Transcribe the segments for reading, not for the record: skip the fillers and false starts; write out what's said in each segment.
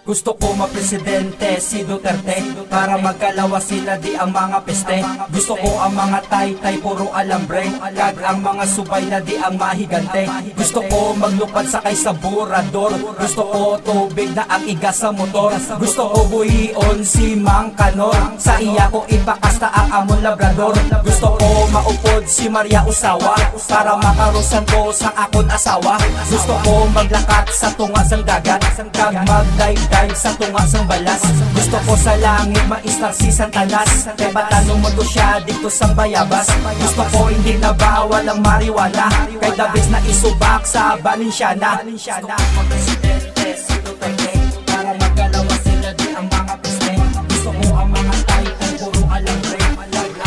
Gusto ko mapresidente si Duterte, para magkalawa sila di ang mga peste. Gusto ko ang mga taytay puro alambre, kag ang mga subay na di ang mahigante. Gusto ko maglupad sakay sa burador, gusto ko tubig na ang igas sa motor. Gusto ko buhion si Mang Kanor, sa iya ko ipakasta ang amon labrador. Gusto ko maupod si Maria Usawa, para makarusan ko sa akon asawa. Gusto ko maglakat sa tunga sang dagat, kag magdive sa tunga sang balas. Gusto ko sa langit maistar si Santanas, kay batanong mo to siya dito sang bayabas. Gusto ko hindi na bawal ang marijuana, kay dabis na isubak sa Balenciana. Gusto ko magpresidente si Duterte, para magkalawa sila di ang mga peste. Gusto ko ang mga taytay puro alambre,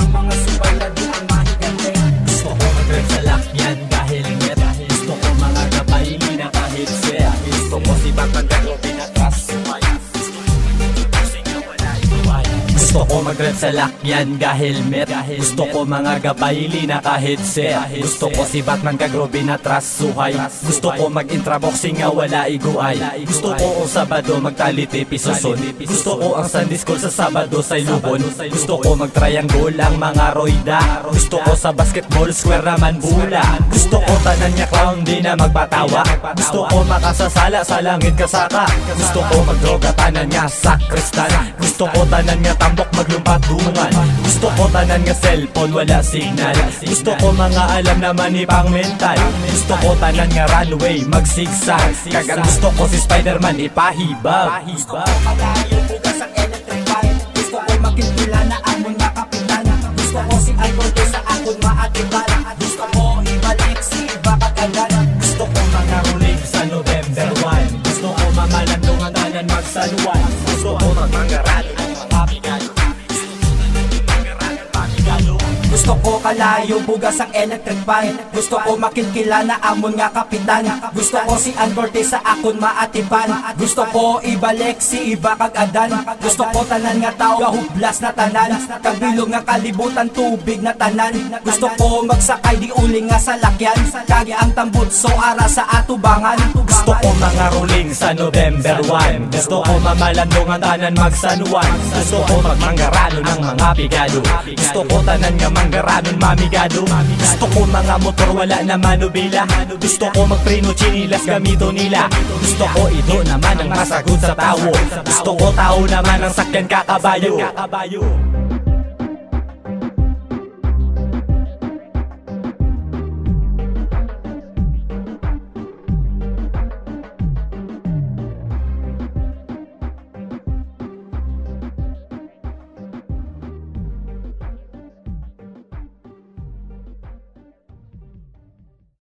ang mga subay na di ang mahigante. Gusto ko mag-rap sa lakyan dahil net. Gusto ko mga kapaili na kahit sweat. Gusto ko si Batman pinatras. Gusto ko mag-rap sa lakyan ka helmet. Gusto ko mga gabayli na kahit set. Gusto ko si Batman kag Robin na tras suhay. Gusto ko mag-intraboxing nga wala iguay. Gusto ko ang Sabado magtaliti pisoson. Gusto ko ang Sunday school sa Sabado sa Ilubon. Gusto ko mag-triangle ang mga roida. Gusto ko sa basketball square naman bula. Gusto ko tanan niya clown di na magpatawa. Gusto ko makasasala sa langit kasaka. Gusto ko magdroga tanan niya sa kristal. Gusto ko tanan niya tambok maglumpat dungan. Gusto ko tanan nga cellphone wala signal. Gusto ko mga alam naman ni pang mental. Gusto ko tanan nga runway magsigsag. Kagang gusto ko si Spider-Man ipahibag. Gusto ko kalayo bukas ang electric bike. Gusto ko makikila na amon nga kapitan. Gusto ko si Alberto sa akon maatiban. Gusto ko ibalik si Bakagagan. Gusto ko mga ruling sa November 1. Gusto ko mamalandong ang tanan magsaluan. Gusto ko magmangarado ng mga bigalo. Gusto ko kalayo bugas ang electric bike. Gusto ko makikila na amon nga kapitan. Gusto ko si Alberto sa akon maatiban. Gusto ko ibalik si Bakagagan. Gusto ko tanan nga tao gahublas na tanan, kabilog nga kalibutan tubig na tanan. Gusto ko magsakay di uling nga salakyan, kagi ang tambutso ara sa atubangan. Gusto ko mga ruling sa November 1. Gusto ko mamalandong ang tanan magsanuan. Gusto ko magmangarano ng mga pigado. Gusto ko tanan nga manggaranon mamigado. Gusto ko mga motor wala na manubila. Gusto ko magpreno chinilas gamito nila. Gusto ko ito naman ang masagot sa tao. Gusto ko tao naman ang sakyan kakabayo.